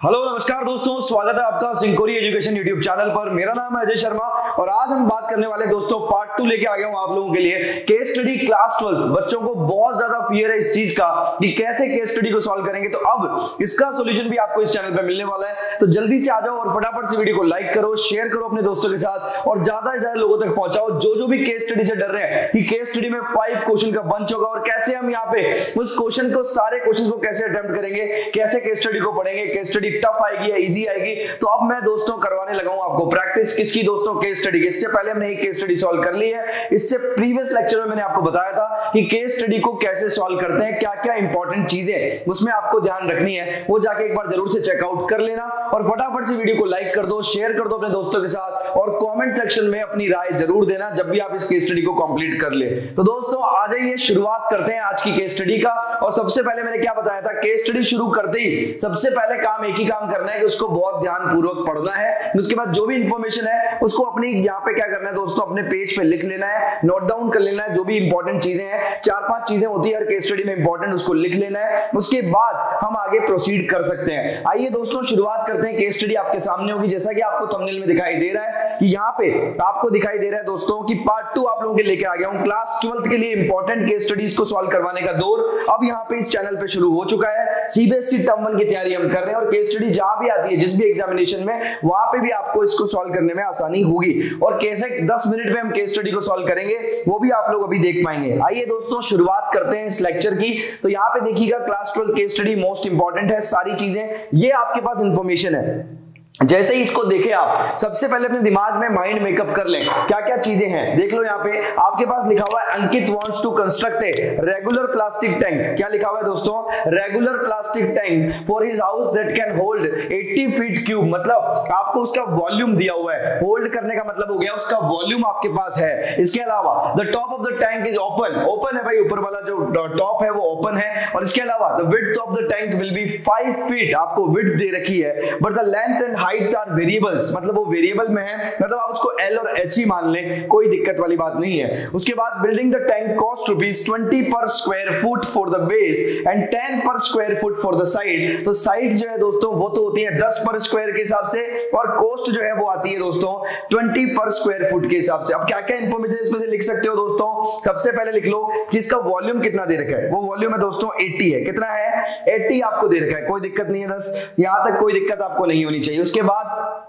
Hello नमस्कार दोस्तों, स्वागत है आपका सिंकोरी एजुकेशन यूट्यूब चैनल पर। मेरा नाम है अजय शर्मा और आज हम बात करने वाले दोस्तों पार्ट 2 लेके आ गया हूं आप लोगों के लिए। केस स्टडी क्लास 12 बच्चों को बहुत ज्यादा फियर है इस चीज का कि कैसे केस स्टडी को सॉल्व करेंगे, तो अब इसका सॉल्यूशन भी आपको इस चैनल पर मिलने वाला है। तो जल्दी से आ जाओ और फटाफट से वीडियो को लाइक करो, शेयर करो अपने दोस्तों के साथ और ज्यादा से ज्यादा लोगों तक पहुंचाओ जो भी केस स्टडी से डर रहे हैं कि केस स्टडी में 5 क्वेश्चन का बंच होगा और कैसे हम यहाँ पे उस क्वेश्चन को सारे क्वेश्चन को कैसे अटेम्प्ट करेंगे, कैसे केस स्टडी को पढ़ेंगे, केस स्टडी टफ आएगी या इजी आएगी। तो अब मैं दोस्तों करवाने लगा हूं आपको प्रैक्टिस किसकी दोस्तों, केस स्टडी की। इससे पहले हमने एक केस स्टडी सॉल्व कर ली है। इससे प्रीवियस लेक्चर में मैंने आपको बताया था कि केस स्टडी को कैसे सॉल्व करते हैं, क्या क्या इंपॉर्टेंट चीजें उसमें आपको ध्यान रखनी है, वो जाके एक बार जरूर से चेकआउट कर लेना और फटाफट से वीडियो को लाइक कर दो, शेयर कर दो अपने दोस्तों के साथ और कमेंट सेक्शन में अपनी राय जरूर देना जब भी आप इस केस स्टडी को कंप्लीट कर ले। तो दोस्तों आ जाइए, शुरुआत करते हैं आज की केस स्टडी का। और सबसे पहले मैंने क्या बताया था, केस स्टडी शुरू करते ही सबसे पहले काम एक ही काम करना है कि उसको बहुत ध्यान पूर्वक पढ़ना है। उसके बाद जो भी इंफॉर्मेशन है उसको अपनी यहाँ पे क्या करना है दोस्तों, अपने पेज पे लिख लेना है, नोट डाउन कर लेना है। जो भी इंपॉर्टेंट चीजें हैं, 4-5 चीजें होती है हर केस स्टडी में इंपॉर्टेंट, उसको लिख लेना है। उसके बाद हम आगे प्रोसीड कर सकते हैं। आइए दोस्तों शुरुआत करते हैं। केस स्टडी आपके सामने होगी, जैसा कि आपको थंबनेल में दिखाई दे रहा है कि यहाँ पे आपको दिखाई दे रहा है दोस्तों कि पार्ट 2 आप लोगों के लेके आ गया हूं। क्लास 12 के लिए इंपॉर्टेंट केस स्टडीज को सॉल्व करवाने का दौर अब यहाँ पे इस चैनल पे शुरू हो चुका है। सीबीएसई टर्म 1 की तैयारी हम कर रहे हैं और केस स्टडी जहां भी आती है जिस भी एग्जामिनेशन में, वहां पे भी आपको इसको सॉल्व करने में आसानी होगी और कैसे 10 मिनट में हम केस स्टडी को सॉल्व करेंगे वो भी आप लोग अभी देख पाएंगे। आइए दोस्तों शुरुआत करते हैं इस लेक्चर की। तो यहाँ पे देखिएगा class 12 case study most important है, सारी चीजें ये आपके पास इंफॉर्मेशन है। जैसे ही इसको देखें आप सबसे पहले अपने दिमाग में माइंड मेकअप कर लें, क्या क्या चीजें हैं देख लो। यहाँ पे आपके पास लिखा हुआ है Ankit wants to construct a regular plastic tank. क्या लिखा हुआ है दोस्तों, regular plastic tank for his house that can hold 80 feet cube. मतलब आपको उसका वॉल्यूम दिया हुआ है, होल्ड करने का मतलब हो गया उसका वॉल्यूम आपके पास है। इसके अलावा the top of the tank is open, open है भाई, ऊपर वाला जो टॉप है वो ओपन है। और इसके अलावा the width of the tank will be 5 feet, आपको विड्थ दे रखी है, but the length and heights are variables, मतलब वो वेरिएबल में है, मतलब आप उसको एल और एच ही मान लें, कोई दिक्कत वाली बात नहीं है। उसके बाद बिल्डिंग द टैंक कॉस्ट ₹20 पर square foot for the base and 10 पर square foot for the side. तो साइड जो है दोस्तों वो तो होती है 10 पर स्क्वायर के हिसाब से और कॉस्ट जो है वो आती है दोस्तों 20 पर स्क्वायर फुट के हिसाब से। अब क्या क्या इंफॉर्मेशन इसमें से लिख सकते हो दोस्तों, सबसे पहले लिख लो कि इसका वॉल्यूम कितना दे रखा है। वो वॉल्यूम है दोस्तों 80 है। कितना है, 80 आपको दे रखा है, कोई दिक्कत नहीं है 10, यहां तक कोई दिक्कत आपको नहीं होनी चाहिए। उसके बाद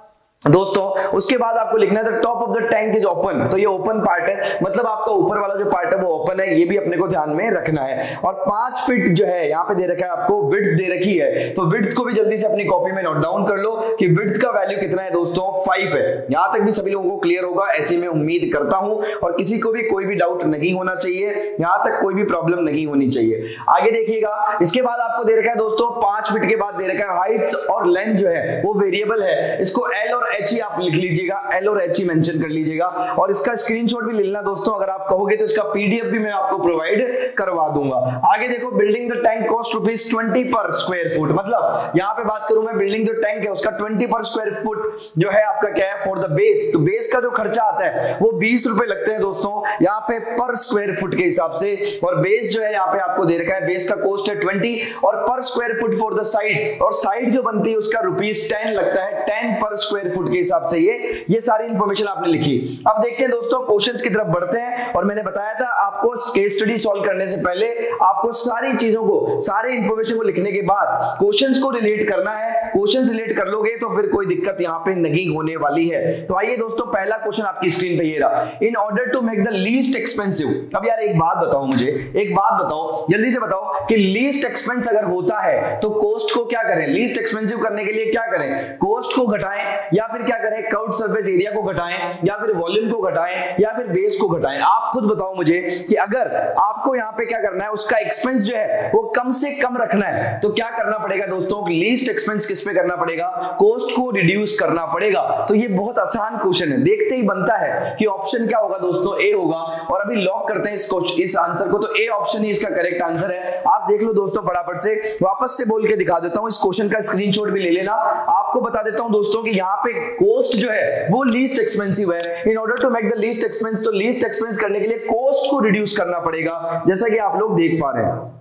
दोस्तों उसके बाद आपको लिखना है the top of the tank is open. तो ये ओपन पार्ट है, मतलब आपका ऊपर वाला जो पार्ट है वो ओपन है, ये भी अपने को ध्यान में रखना है। और 5 फीट जो है यहाँ पे दे रखा है, आपको विड्थ दे रखी है, तो विड्थ को भी जल्दी से अपनी कॉपी में नोट डाउन कर लो कि विड्थ का वैल्यू कितना है दोस्तों 5 है। यहां तक भी सभी लोगों को क्लियर होगा ऐसी मैं उम्मीद करता हूं और किसी को भी कोई भी डाउट नहीं होना चाहिए, यहां तक कोई भी प्रॉब्लम नहीं होनी चाहिए। आगे देखिएगा, इसके बाद आपको दे रखा है दोस्तों 5 फीट के बाद दे रखा है हाइट्स और लेंथ जो है वो वेरिएबल है, इसको एल और एच ही आप लिख लीजिएगा, एल और एच ही मेंशन कर लीजिएगा और इसका स्क्रीनशॉट भी ले लेना दोस्तों। अगर आप कहोगे तो इसका पीडीएफ भी मैं आपको प्रोवाइड करवा दूंगा। आगे देखो, बिल्डिंग द टैंक कॉस्ट ₹20 पर स्क्वायर फुट, मतलब यहां पे बात करूं मैं, बिल्डिंग जो टैंक है उसका 20 पर स्क्वायर फुट जो है आपका क्या है फॉर द बेस। तो बेस का जो खर्चा आता है वो 20 रुपए लगते हैं दोस्तों यहाँ पे पर स्क्वायर फुट के हिसाब से। और बेस जो है यहाँ पे आपको दे रखा है, बेस का कॉस्ट है 20 और पर square foot for the side, और साइड जो बनती है उसका ₹10 लगता है, 10 पर स्क्वायर फुट के हिसाब से। ये सारी इंफॉर्मेशन आपने लिखी। अब देखते हैं दोस्तों क्वेश्चंस की तरफ बढ़ते हैं। और मैंने बताया था आपको केस स्टडी सॉल्व करने से पहले आपको सारी चीजों को, सारे इंफॉर्मेशन को लिखने के बाद क्वेश्चंस को रिलेट करना है। क्वेश्चंस रिलेट कर लोगे तो फिर कोई दिक्कत यहाँ पे नहीं होने वाली है। तो आइए दोस्तों, पहला क्वेश्चन आपकी स्क्रीन पे ये रहा, in order to make the least expensive. अब यार एक बात बताओ, मुझे एक बात बताओ, जल्दी से बताओ कि लीस्ट एक्सपेंस अगर होता है तो कॉस्ट को क्या करें, लीस्ट एक्सपेंसिव करने के लिए क्या करें, कॉस्ट को घटाएं या फिर क्या करें, कर्व्ड सरफेस एरिया को घटाएं या फिर वॉल्यूम को घटाएं या फिर बेस को घटाएं। आप खुद बताओ मुझे कि अगर आपको यहाँ पे क्या करना है, उसका एक्सपेंस जो है वो कम से कम रखना है तो क्या करना पड़ेगा दोस्तों, लीस्ट एक्सपेंस किस पे करना पड़ेगा, कॉस्ट को रिड्यूस करना पड़ेगा। तो ये बहुत आसान क्वेश्चन है, देखते ही बनता है कि ऑप्शन क्या होगा दोस्तों, ए होगा। और अभी लॉक करते हैं इस आंसर को, तो ए ऑप्शन ही इसका करेक्ट आंसर है। आप देख लो दोस्तों, फटाफट से वापस से बोल के दिखा देता हूं, इस क्वेश्चन का स्क्रीनशॉट भी ले लेना। आपको बता देता हूं दोस्तों कि यहाँ पे कॉस्ट जो है वो लीस्ट एक्सपेंसिव है। In order to make the least expense, तो लीस्ट एक्सपेंस करने के लिए कॉस्ट को रिड्यूस करना पड़ेगा, जैसा कि आप लोग देख पा रहे हैं।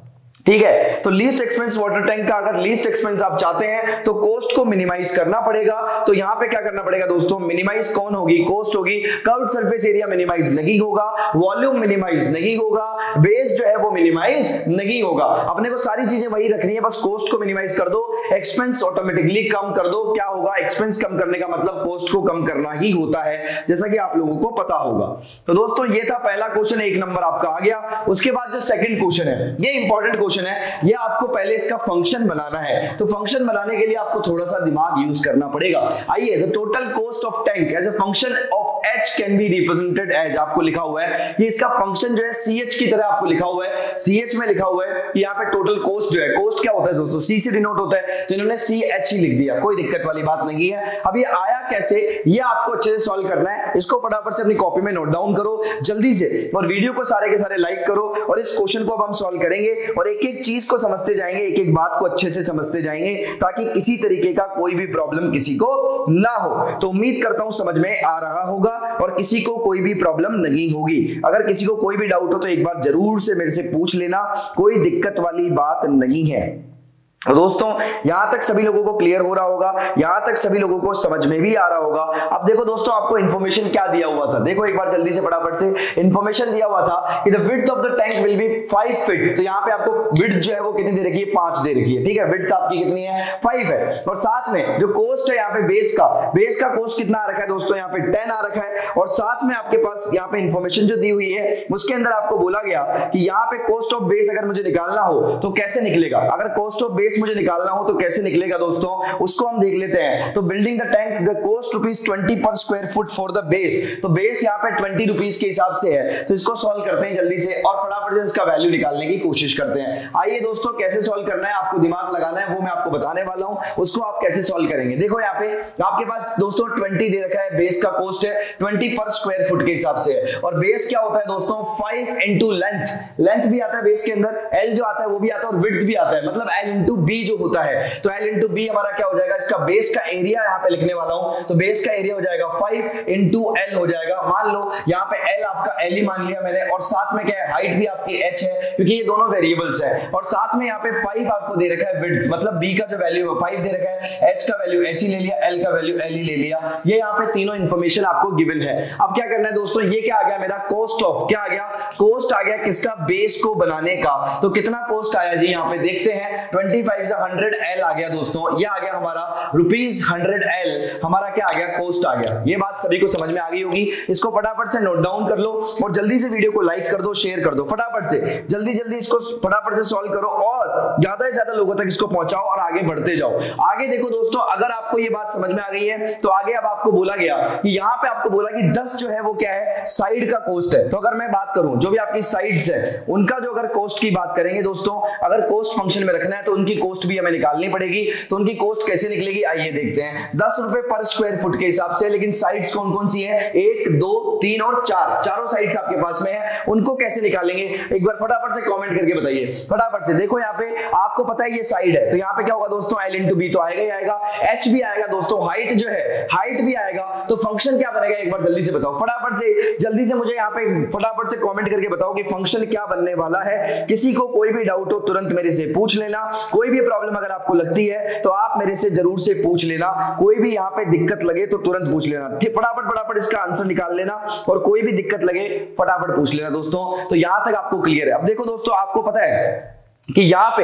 ठीक है। तो लीस्ट एक्सपेंस वाटर टैंक का अगर लीस्ट एक्सपेंस आप चाहते हैं तो कॉस्ट को मिनिमाइज करना पड़ेगा। तो यहां पे क्या करना पड़ेगा दोस्तों, मिनिमाइज कौन होगी, कॉस्ट होगी। कर्व्ड सरफेस एरिया मिनिमाइज नहीं होगा, वॉल्यूम मिनिमाइज नहीं होगा, बेस जो है वो मिनिमाइज नहीं होगा। अपने को सारी चीजें वही रखनी है, बस कॉस्ट को मिनिमाइज कर दो, एक्सपेंस ऑटोमेटिकली कम कर दो। क्या होगा, एक्सपेंस कम करने का मतलब कॉस्ट को कम करना ही होता है, जैसा कि आप लोगों को पता होगा। तो दोस्तों ये था पहला क्वेश्चन, 1 नंबर आपका आ गया। उसके बाद जो सेकंड क्वेश्चन है, ये इंपॉर्टेंट क्वेश्चन है, ये आपको पहले इसका फंक्शन बनाना है। तो फंक्शन बनाने के लिए आपको थोड़ा सा दिमाग यूज करना पड़ेगा। आइए, the total cost of tank as a function of h can be represented as, आपको लिखा हुआ है कि इसका फंक्शन जो है ch की तरह आपको लिखा हुआ है, ch में लिखा हुआ है कि यहाँ पे टोटल कॉस्ट जो है, कॉस्ट क्या होता है दोस्तों, c से डिनोट होता है, तो इन्होंने ch ही लिख दिया, कोई दिक्कत वाली बात नहीं है। अब ये आया कैसे, ये आपको अच्छे से सॉल्व करना है। इसको फटाफट से अपनी कॉपी में नोट डाउन करो जल्दी से, और वीडियो को सारे के सारे लाइक करो, और इस क्वेश्चन को अब हम सॉल्व करेंगे और एक एक चीज को समझते जाएंगे, एक एक बात को अच्छे से समझते जाएंगे, ताकि किसी तरीके का कोई भी प्रॉब्लम किसी को ना हो। तो उम्मीद करता हूं समझ में आ रहा होगा और किसी को कोई भी प्रॉब्लम नहीं होगी। अगर किसी को कोई भी डाउट हो तो एक बार जरूर से मेरे से पूछ लेना, कोई दिक्कत वाली बात नहीं है। तो दोस्तों यहां तक सभी लोगों को क्लियर हो रहा होगा, यहां तक सभी लोगों को समझ में भी आ रहा होगा। अब देखो दोस्तों, आपको इंफॉर्मेशन क्या दिया हुआ था, देखो एक बार जल्दी से फटाफट से। इंफॉर्मेशन दिया हुआ था कि the width of the tank will be 5 feet. तो यहां पे आपको विड्थ जो है वो कितनी दे रखी है, 5 दे रखी है, ठीक है। विड्थ आपकी कितनी है, 5 है। और साथ में जो कॉस्ट है यहाँ पे बेस का कॉस्ट कितना आ रखा है दोस्तों, यहाँ पे 10 आ रखा है। और साथ में आपके पास यहाँ पे इंफॉर्मेशन जो दी हुई है उसके अंदर आपको बोला गया कि यहाँ पे कॉस्ट ऑफ बेस अगर मुझे निकालना हो तो कैसे निकलेगा। अगर कॉस्ट ऑफ बेस मुझे निकालना हो तो कैसे निकलेगा दोस्तों, उसको हम देख लेते हैं। तो building the tank the cost ₹20 पर square foot for the base. तो बेस यहाँ पे ₹20 के हिसाब से है, तो इसको सॉल्व करते हैं जल्दी से और फटाफट से इसका वैल्यू निकालने की कोशिश करते हैं। आइए दोस्तों, कैसे सॉल्व करना है, आपको दिमाग लगाना है, वो मैं आपको बताने वाला हूं, उसको आप कैसे सॉल्व करेंगे। देखो यहाँ पे आपके पास दोस्तों 20 दे रखा है, बेस का कॉस्ट है 20 पर स्क्वायर फुट के हिसाब से है। और बेस क्या होता है दोस्तों, 5 इंटू लेंथ भी आता है बेस के अंदर, एल जो आता है वो भी आता है, और विड्थ भी आता है, मतलब एल इंटू बी जो होता है। तो L इंटू बी हमारा क्या हो जाएगा, इसका बेस का एरिया यहाँ पे लिखने वाला हूं, तो बेस का एरिया हो जाएगा 5 इंटू एल हो जाएगा। मान लो यहाँ पे L आपका L ही मान लिया मैंने, और साथ में क्या है, हाइट भी आपकी h है, क्योंकि ये दोनों वेरिएबल्स है। और साथ में यहाँ पे 5 आपको दे रखा है विड्थ, मतलब b का जो वैल्यू है 5 दे रखा है, h का वैल्यू h ही ले लिया, L का वैल्यू L ही ले लिया। ये यहाँ पे तीनों इंफॉर्मेशन आपको गिवन है। अब क्या करना है दोस्तों, ये क्या आ गया मेरा, कॉस्ट ऑफ, क्या आ गया, कॉस्ट आ गया किसका, बेस को बनाने का। तो कितना कॉस्ट आया जी, यहाँ पे देखते हैं, 25 से 100 L आ गया दोस्तों, ये आ गया हमारा ₹100 हमारा क्या आ गया, कॉस्ट आ गया। ये बात सभी को समझ में आ गई होगी। इसको फटाफट से नोट डाउन कर लो और जल्दी से वीडियो को लाइक कर दो, शेयर कर दो, फटाफट से जल्दी इसको फटाफट से सॉल्व करो और ज्यादा से ज्यादा लोगों तक इसको पहुंचाओ और आगे बढ़ते जाओ। आगे देखो दोस्तों, अगर आपको ये बात समझ में आ गई है तो आगे अब आपको बोला गया कि यहाँ पे आपको बोला कि 10 जो है वो क्या है, साइड का कॉस्ट है। तो अगर मैं बात करूं जो भी आपकी साइड्स है उनका जो अगर कॉस्ट की बात करेंगे दोस्तों, अगर कॉस्ट फंक्शन में रखना है तो उनकी कॉस्ट भी हमें निकालनी पड़ेगी। तो उनकी कॉस्ट कैसे निकलेगी, आइए देखते हैं। ₹10 पर स्क्वायर फुट के हिसाब से, लेकिन साइड्स कौन कौन सी है, 1, 2, 3 और 4, चारों साइड्स आपके पास में है। उनको कैसे निकालेंगे, एक बार फटाफट से कमेंट करके बताइए। फटाफट से देखो, यहाँ पे आपको पता है ये साइड है, तो यहाँ पे क्या होगा दोस्तों, L इंटू बी तो आएगा ही आएगा, H भी आएगा दोस्तों, हाइट जो है हाइट भी आएगा। तो फंक्शन क्या बनेगा, एक बार जल्दी से बताओ, फटाफट से जल्दी से मुझे यहाँ पे फटाफट से कमेंट करके बताओ कि फंक्शन क्या बनने वाला है। किसी को कोई भी डाउट हो तुरंत मेरे से पूछ लेना, कोई भी प्रॉब्लम अगर आपको लगती है तो आप मेरे से जरूर से पूछ लेना, कोई भी यहाँ पे दिक्कत लगे तो तुरंत पूछ लेना, फटाफट इसका आंसर निकाल लेना, और कोई भी दिक्कत लगे फटाफट पूछ लेना दोस्तों। तो यहां तक आपको क्लियर है। अब देखो दोस्तों, आपको पता है कि यहाँ पे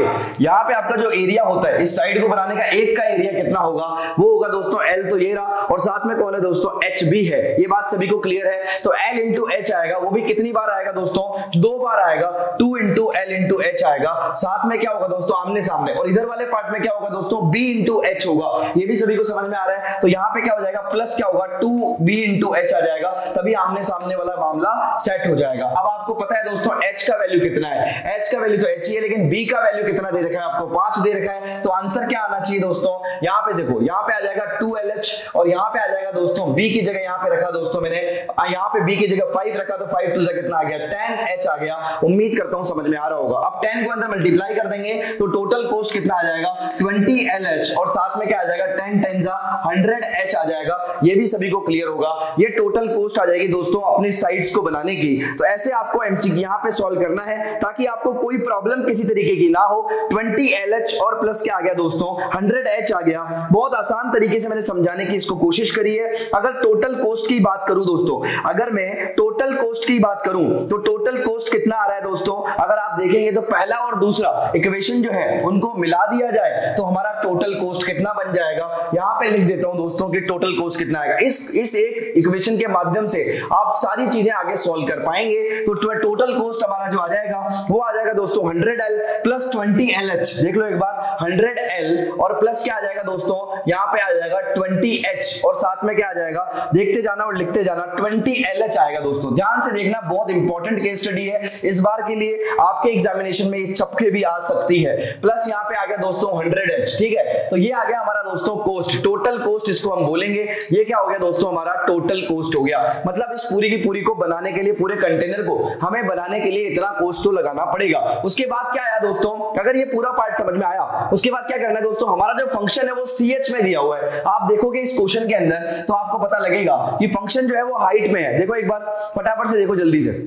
आपका जो एरिया होता है इस साइड को बनाने का, एक का एरिया कितना होगा, वो होगा दोस्तों L, तो ये रहा, और साथ में कौन है दोस्तों, H भी है। ये बात सभी को क्लियर है। तो L इंटू H आएगा, वो भी कितनी बार आएगा दोस्तों, 2 बार आएगा, 2 इंटू L इंटू H आएगा। साथ में क्या होगा दोस्तों, आमने सामने, और इधर वाले पार्ट में क्या होगा दोस्तों, B इंटू H होगा। ये भी सभी को समझ में आ रहा है। तो यहाँ पे क्या हो जाएगा, प्लस क्या होगा, 2B इंटू H आ जाएगा, तभी आमने सामने वाला मामला सेट हो जाएगा। अब आपको पता है दोस्तों H का वैल्यू कितना है, H का वैल्यू तो H ही है, लेकिन B का वैल्यू कितना दे रखा है आपको, 5 दे रखा है। तो आंसर क्या आना चाहिए दोस्तों, यहाँ पे देखो, यहाँ पे आ जाएगा 2LH, और यहाँ पे आ जाएगा दोस्तों B की जगह यहाँ पे रखा दोस्तों मैंने, यहाँ पे B की जगह 5 रखा, तो 5 2 कितना आ गया, 10H आ गया। उम्मीद करता हूं समझ में आ रहा होगा। अब 10 को अंदर मल्टीप्लाई कर देंगे तो टोटल कॉस्ट कितना आ जाएगा, 20LH, और साथ में क्या आ जाएगा, 10 10 100H आ जाएगा। ये भी सभी को क्लियर होगा। ये टोटल कॉस्ट आ जाएगी दोस्तों अपनी साइट्स को बनाने की। तो ऐसे आपको एमसीक्यू यहां पे सॉल्व करना है ताकि आपको कोई प्रॉब्लम किसी तरीके की ना हो। 20 LH और प्लस क्या आ गया दोस्तों 100 H आ गया। बहुत आसान तरीके से मैंने समझाने की इसको कोशिश करी है। अगर टोटल कॉस्ट की बात करूं दोस्तों, अगर मैं टोटल कॉस्ट की बात करूं तो टोटल कॉस्ट कितना आ रहा है दोस्तों, अगर आप देखेंगे तो पहला और दूसरा इक्वेशन जो है उनको मिला दिया जाए तो हमारा टोटल कॉस्ट कितना बन जाएगा। यहां पे लिख देता हूं दोस्तों कि टोटल कॉस्ट कितना आएगा। इस एक इक्वेशन के माध्यम से आप सारी चीजें आगे सॉल्व कर पाएंगे। तो टोटल कॉस्ट हमारा जो आ जाएगा वो आ जाएगा दोस्तों 100L प्लस 20 LH। देख लो एक बार 100L और प्लस क्या आ जाएगा दोस्तों, यहां पे आ जाएगा 20H और साथ में क्या आ जाएगा, देखते जाना और लिखते जाना, 20 LH आएगा दोस्तों। ध्यान से देखना, बहुत इंपॉर्टेंट केस स्टडी है इस बार के लिए, आपके एग्जामिनेशन में ये चपके भी आ सकती है। प्लस यहां पे आ गया दोस्तों 100H, ठीक है। तो ये आ गया हमारा दोस्तों कॉस्ट, टोटल कॉस्ट इसको हम बोलेंगे। ये क्या हो गया दोस्तों, हमारा टोटल कॉस्ट हो गया। मतलब इस पूरी की पूरी को बनाने के लिए, पूरे कंटेनर को हमें बनाने के लिए इतना कॉस्ट तो लगाना पड़ेगा। उसके बाद क्या आया दोस्तों, अगर ये पूरा पार्ट समझ में आया, उसके बाद क्या करना है दोस्तों, हमारा जो फंक्शन है वो CH में दिया हुआ है। आप देखोगे इस क्वेश्चन के अंदर तो आपको पता लगेगा कि फंक्शन जो है वो हाइट में है। देखो एक बार फटाफट से देखो, जल्दी से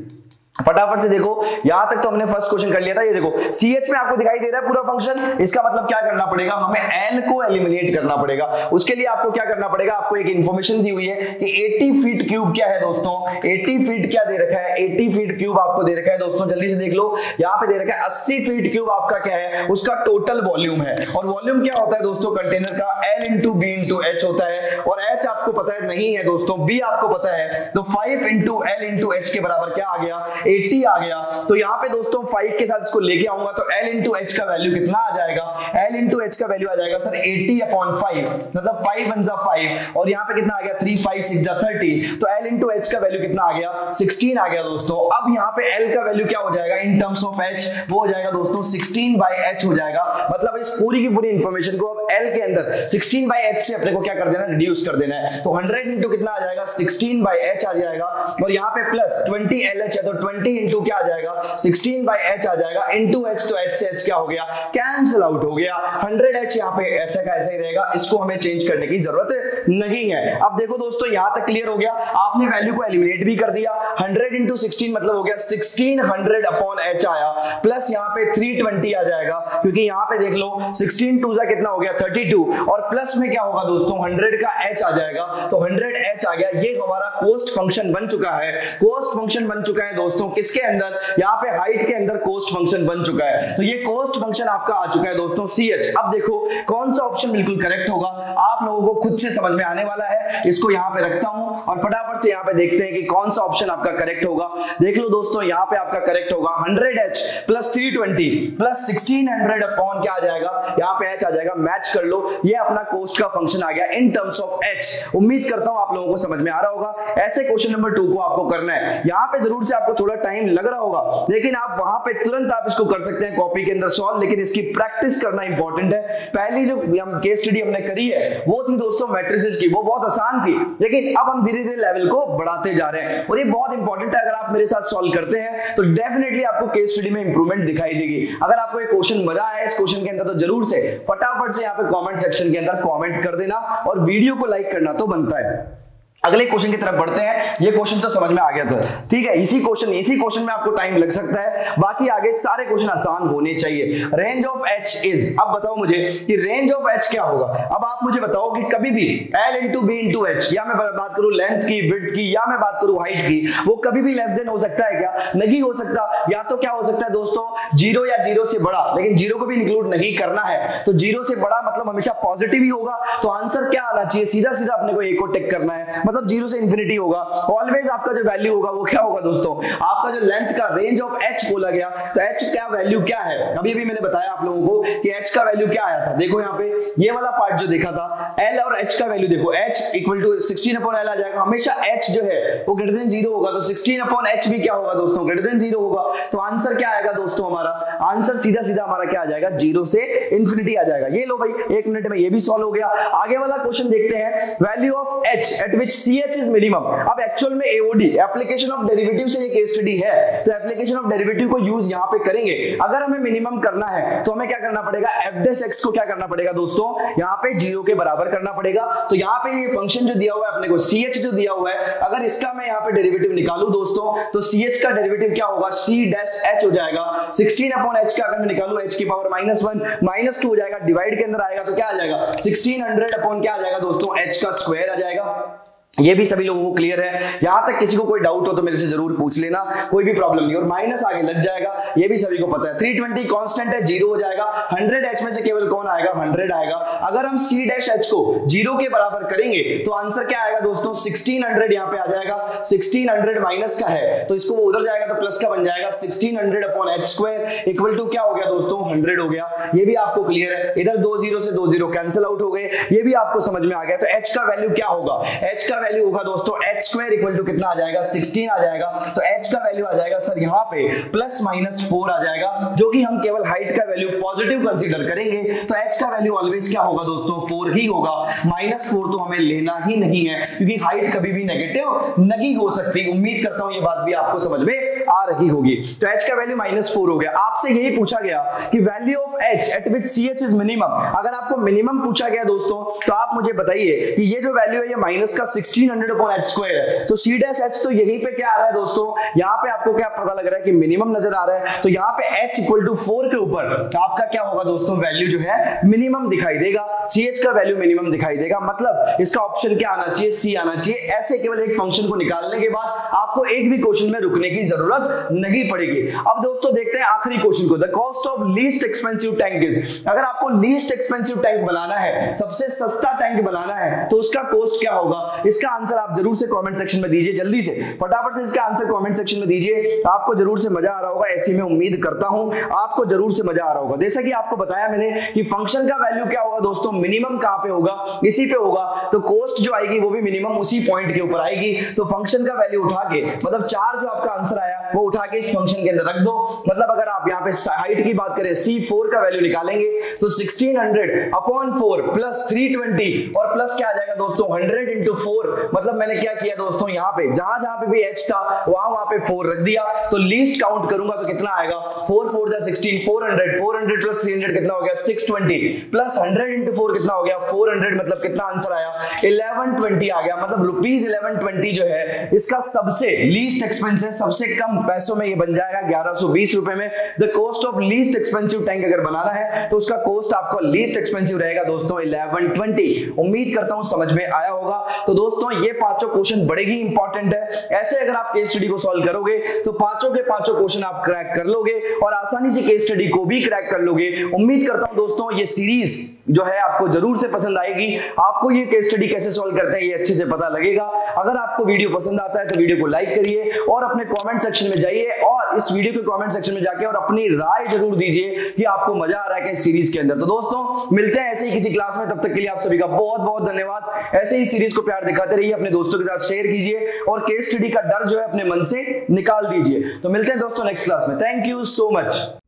फटाफट से देखो। यहां तक तो हमने फर्स्ट क्वेश्चन कर लिया था। ये देखो CH में आपको दिखाई दे रहा है पूरा फंक्शन। इसका मतलब क्या करना पड़ेगा, हमें L को एलिमिनेट करना पड़ेगा। उसके लिए आपको क्या करना पड़ेगा, आपको एक इंफॉर्मेशन दी हुई है कि 80 फीट क्यूब क्या है दोस्तों, 80 फीट क्या दे रखा है, 80 फीट क्यूब आपको दे रखा है दोस्तों। जल्दी से देख लो, यहाँ पे दे रखा है 80 फीट क्यूब आपका क्या है, उसका टोटल वॉल्यूम है। और वॉल्यूम क्या होता है दोस्तों कंटेनर का, L into B into H होता है। और H आपको पता है नहीं है दोस्तों, B आपको पता है, तो 5 इंटू L इंटू H के बराबर क्या आ गया, 80 आ गया। तो यहाँ पे दोस्तों 5 के साथ इसको लेके आऊंगा तो L इंटू H का वैल्यू कितना आ जाएगा, L इंटू H का वैल्यू आ जाएगा सर 80/5, मतलब 5 1 जा 5 और यहाँ पे कितना आ गया 3 5 6 जा 30। तो L इंटू H का वैल्यू कितना आ गया, 16 आ गया दोस्तों। अब यहाँ पे L का वैल्यू क्या हो जाएगा इन टर्म्स ऑफ H, वो हो जाएगा दोस्तों 16/H हो जाएगा। मतलब इस पूरी की पूरी इंफॉर्मेशन को अब L के अंदर 16/H से अपने को क्या कर देना, रिड्यूस कर देना है। तो 100 इंटू कितना आ जाएगा, 16/H आ जाएगा। और यहाँ पे प्लस 20 LH है तो 20 इंटू क्या आ जाएगा, 16/H आ जाएगा इंटू H, तो H से H क्या हो गया, कैंसिल आउट हो गया। 100H यहाँ पे ऐसे का ऐसा ही रहेगा, इसको हमें चेंज करने की जरूरत नहीं है। अब देखो दोस्तों यहां तक क्लियर हो गया, आपने वैल्यू को एलिमिनेट भी कर दिया। 100 इंटू 16 मतलब हो गया 1600/H आया, प्लस यहाँ पे 320 आ जाएगा क्योंकि यहाँ पे देख लो 16 2 जा कितना हो गया 32 और प्लस में क्या होगा दोस्तों 100 का H आ जाएगा, तो 100H आ गया। ये हमारा कॉस्ट फंक्शन बन चुका है, कॉस्ट फंक्शन बन चुका है दोस्तों किसके अंदर, यहाँ पे हाइट के अंदर कॉस्ट फंक्शन बन चुका है। तो ये कॉस्ट फंक्शन आपका आ चुका है दोस्तों CH। अब देखो कौन सा ऑप्शन बिल्कुल करेक्ट होगा, आप लोगों को खुद से समझ में आने वाला है। इसको यहाँ पे रखता हूं और फटाफट से यहाँ पे देखते हैं कि कौन सा ऑप्शन आपका करेक्ट होगा। देख लो दोस्तों यहाँ पे आपका करेक्ट होगा 100H प्लस 320 प्लस 1600 अपॉन क्या आ जाएगा, यहाँ पे H आ जाएगा। मैच कर लो, ये अपना कॉस्ट का फंक्शन आ गया इन टर्म्स ऑफ H। उम्मीद करता हूं आप लोगों को समझ में आ रहा होगा। ऐसे क्वेश्चन नंबर 2 को आपको करना है। यहाँ पे जरूर से आपको थोड़ा टाइम लग रहा होगा, लेकिन आप वहां पे तुरंत आप इसको कर सकते हैं कॉपी के अंदर सॉल्व, लेकिन इसकी प्रैक्टिस करना इंपॉर्टेंट है। पहली जो केस स्टडी हमने करी है वो थी दोस्तों मैट्रिसेस की, वो बहुत आसान थी, लेकिन अब हम धीरे धीरे लेवल को बढ़ाते जा रहे हैं और ये बहुत इंपॉर्टेंट है। अगर आप मेरे साथ सॉल्व करते हैं तो डेफिनेटली आपको केस स्टडी में इंप्रूवमेंट दिखाई देगी। अगर आपको ये क्वेश्चन मजा आया इस क्वेश्चन के अंदर तो जरूर से फटाफट से यहाँ पे कमेंट सेक्शन के अंदर कमेंट कर देना और वीडियो को लाइक करना तो बनता है। अगले क्वेश्चन की तरफ बढ़ते हैं। ये क्वेश्चन तो समझ में आ गया था, ठीक है। इसी क्वेश्चन में आपको टाइम लग सकता है, बाकी आगे सारे क्वेश्चन आसान होने चाहिए। रेंज ऑफ H इज, अब बताओ मुझे कि रेंज ऑफ H क्या होगा। अब आप मुझे बताओ कि कभी भी L into B into H, या मैं बात करूं लेंथ की, विड्थ की, या मैं बात करूं हाइट की, वो कभी भी लेस देन हो सकता है क्या, नहीं हो सकता। या तो क्या हो सकता है दोस्तों 0 या 0 से बड़ा, लेकिन 0 को भी इंक्लूड नहीं करना है। तो 0 से बड़ा मतलब हमेशा पॉजिटिव ही होगा, तो आंसर क्या आना चाहिए, सीधा सीधा अपने को A को टिक करना है, मतलब 0 से इंफिनिटी होगा। ऑलवेज आपका जो वैल्यू होगा वो क्या होगा दोस्तों, आपका जो लेंथ का रेंज ऑफ H बोला गया, तो H क्या वैल्यू क्या है, अभी भी मैंने बताया आप लोगों को कि H का वैल्यू क्या आया था। देखो यहाँ पे ये वाला पार्ट जो देखा था, L और H का वैल्यू देखो, H इक्वल टू 16/L आ जाएगा। हमेशा H जो है वो ग्रेटर देन 0 होगा, तो 16/H भी क्या होगा दोस्तों, ग्रेटर देन 0 होगा। तो आंसर क्या आएगा दोस्तों, हमारा आंसर सीधा सीधा हमारा क्या आ जाएगा, 0 से इंफिनिटी आ जाएगा। ये लो भाई 1 मिनट में ये भी सॉल्व हो गया। आगे वाला क्वेश्चन देखते हैं, value of H eight which CH is minimum. अब एक्चुअल में AOD एप्लीकेशन ऑफ डेरिवेटिव से ये केस स्टडी है, तो एप्लीकेशन ऑफ डेरिवेटिव को यूज यहां पे करेंगे। अगर हमें मिनिमम करना है तो हमें क्या करना पड़ेगा, f' को क्या करना पड़ेगा दोस्तों, यहां पे 0 के बराबर करना पड़ेगा। तो यहां पे ये फंक्शन जो दिया हुआ है अपने को CH जो दिया हुआ है, अगर इसका मैं यहां पे डेरिवेटिव निकालूं दोस्तों, तो CH का डेरिवेटिव क्या होगा, C' हो जाएगा। 16/h का अगर मैं निकालूं h की पावर -1 -2 हो जाएगा, डिवाइड के अंदर आएगा तो क्या आ जाएगा 1600 अपॉन क्या आ जाएगा दोस्तों, h का स्क्वायर आ जाएगा। ये भी सभी लोगों को क्लियर है। यहां तक किसी को कोई डाउट हो तो मेरे से जरूर पूछ लेना, कोई भी प्रॉब्लम नहीं। और माइनस आगे लग जाएगा, ये भी सभी को पता है। 320 कांस्टेंट है, 0 हो जाएगा। 100h में से केवल कौन आएगा, 100 आएगा। अगर हम C' को 0 के बराबर करेंगे तो आंसर क्या आएगा दोस्तों, 1600 यहां पे आ जाएगा। 1600 माइनस का है तो इसको वो उधर जाएगा तो प्लस का बन जाएगा। 1600 upon h square equal to क्या हो गया दोस्तों, 100 हो गया। ये भी आपको क्लियर है। इधर 2 0 से 2 0 कैंसिल आउट हो गए, ये भी आपको समझ में आ गया। तो h का वैल्यू क्या होगा, h का वैल्यू होगा दोस्तों h स्क्वायर इक्वल टू कितना आ जाएगा, 16 आ जाएगा। तो h का वैल्यू आ जाएगा सर यहाँ पे +-4 आ जाएगा, जो कि हम केवल हाइट का वैल्यू पॉजिटिव कंसीडर करेंगे। तो h का वैल्यू ऑलवेज क्या होगा दोस्तों, 4 ही होगा। -4 तो हमें लेना ही नहीं है, क्योंकि हाइट कभी भी नेगेटिव नहीं हो सकती। उम्मीद करता हूं ये बात भी आपको समझ में आ रही होगी। तो h का वैल्यू -4 हो गया। आपसे यही पूछा गया कि value of h eight which CH is minimum. अगर आपको मिनिमम पूछा गया दोस्तों, तो आप मुझे बताइए कि ये जो वैल्यू है ये माइनस का 1600/h स्क्वायर है, तो C' तो यहीं पे क्या आ रहा है दोस्तों, यहाँ पे आपको क्या पता लग रहा है कि मिनिमम नजर आ रहा है। तो यहाँ पे h इक्वल टू 4 के ऊपर आपका क्या होगा दोस्तों, वैल्यू जो है मिनिमम दिखाई देगा। CH का वैल्यू मिनिमम दिखाई देगा, मतलब इसका ऑप्शन क्या आना चाहिए, C आना चाहिए। ऐसे केवल एक फंक्शन को निकालने के बाद आपको एक भी क्वेश्चन में रुकने की जरूरत नहीं पड़ेगी। अब दोस्तों देखते हैं आखिरी क्वेश्चन को, the cost of least expensive tank is. अगर आपको लीस्ट एक्सपेंसिव टैंक बनाना है, सबसे सस्ता टैंक बनाना है, तो उसका कॉस्ट क्या होगा, इसका आंसर आप जरूर से कमेंट सेक्शन में दीजिए। जल्दी से फटाफट से इसका आंसर कमेंट सेक्शन में दीजिए। आपको जरूर से मजा आ रहा होगा, ऐसी मैं उम्मीद करता हूं आपको जरूर से मजा आ रहा होगा। जैसा कि आपको बताया मैंने कि फंक्शन का वैल्यू क्या होगा दोस्तों, मिनिमम कहां पे होगा, इसी पे होगा। तो कॉस्ट जो आएगी वो भी मिनिमम उसी पॉइंट के ऊपर आएगी। तो फंक्शन का वैल्यू उठा के, मतलब 4 जो आपका आंसर आया वो उठा के इस फंक्शन के अंदर रख दो। मतलब अगर आप यहाँ पे हाइट की बात करें, C4 का वैल्यू निकालेंगे तो 1600/4 प्लस 320 और प्लस क्या आ जाएगा दोस्तों, 100 into 4। मतलब मैंने क्या किया दोस्तों, यहाँ पे जहां पे भी h था वहां पे 4 रख दिया। तो लीस्ट काउंट करूंगा तो कितना आएगा, 4 4 16, 400 प्लस 300 कितना हो गया, 620 प्लस 100 into 4 कितना हो गया, 400। मतलब कितना आंसर आया, 1120 आ गया। मतलब ₹1120 जो है इसका सबसे लीस्ट एक्सपेंस है, सबसे कम पैसों में ये बन जाएगा 1120 रुपए में। The cost of least expensive tank अगर बनाना है तो उसका कॉस्ट आपको लीस्ट एक्सपेंसिव रहेगा दोस्तों 1120। उम्मीद करता हूं समझ में आया होगा। तो दोस्तों ये पांचों क्वेश्चन बड़े ही इंपॉर्टेंट है। ऐसे अगर आप केस स्टडी को सॉल्व करोगे तो पांचों के पांचों क्वेश्चन आप क्रैक कर लोगे और आसानी से केस स्टडी को भी क्रैक कर लोगे। उम्मीद करता हूं दोस्तों ये सीरीज जो है आपको जरूर से पसंद आएगी। आपको ये केस स्टडी कैसे सॉल्व करते हैं ये अच्छे से पता लगेगा। अगर आपको वीडियो पसंद आता है तो वीडियो को लाइक करिए और अपने कमेंट सेक्शन में जाइए और इस वीडियो के कमेंट सेक्शन में जाके और अपनी राय जरूर दीजिए कि आपको मजा आ रहा है इस सीरीज के अंदर। तो दोस्तों मिलते हैं ऐसे ही किसी क्लास में, तब तक के लिए आप सभी का बहुत बहुत धन्यवाद। ऐसे ही सीरीज को प्यार दिखाते रहिए, अपने दोस्तों के साथ शेयर कीजिए और केस स्टडी का डर जो है अपने मन से निकाल दीजिए। तो मिलते हैं दोस्तों नेक्स्ट क्लास में। Thank you so much.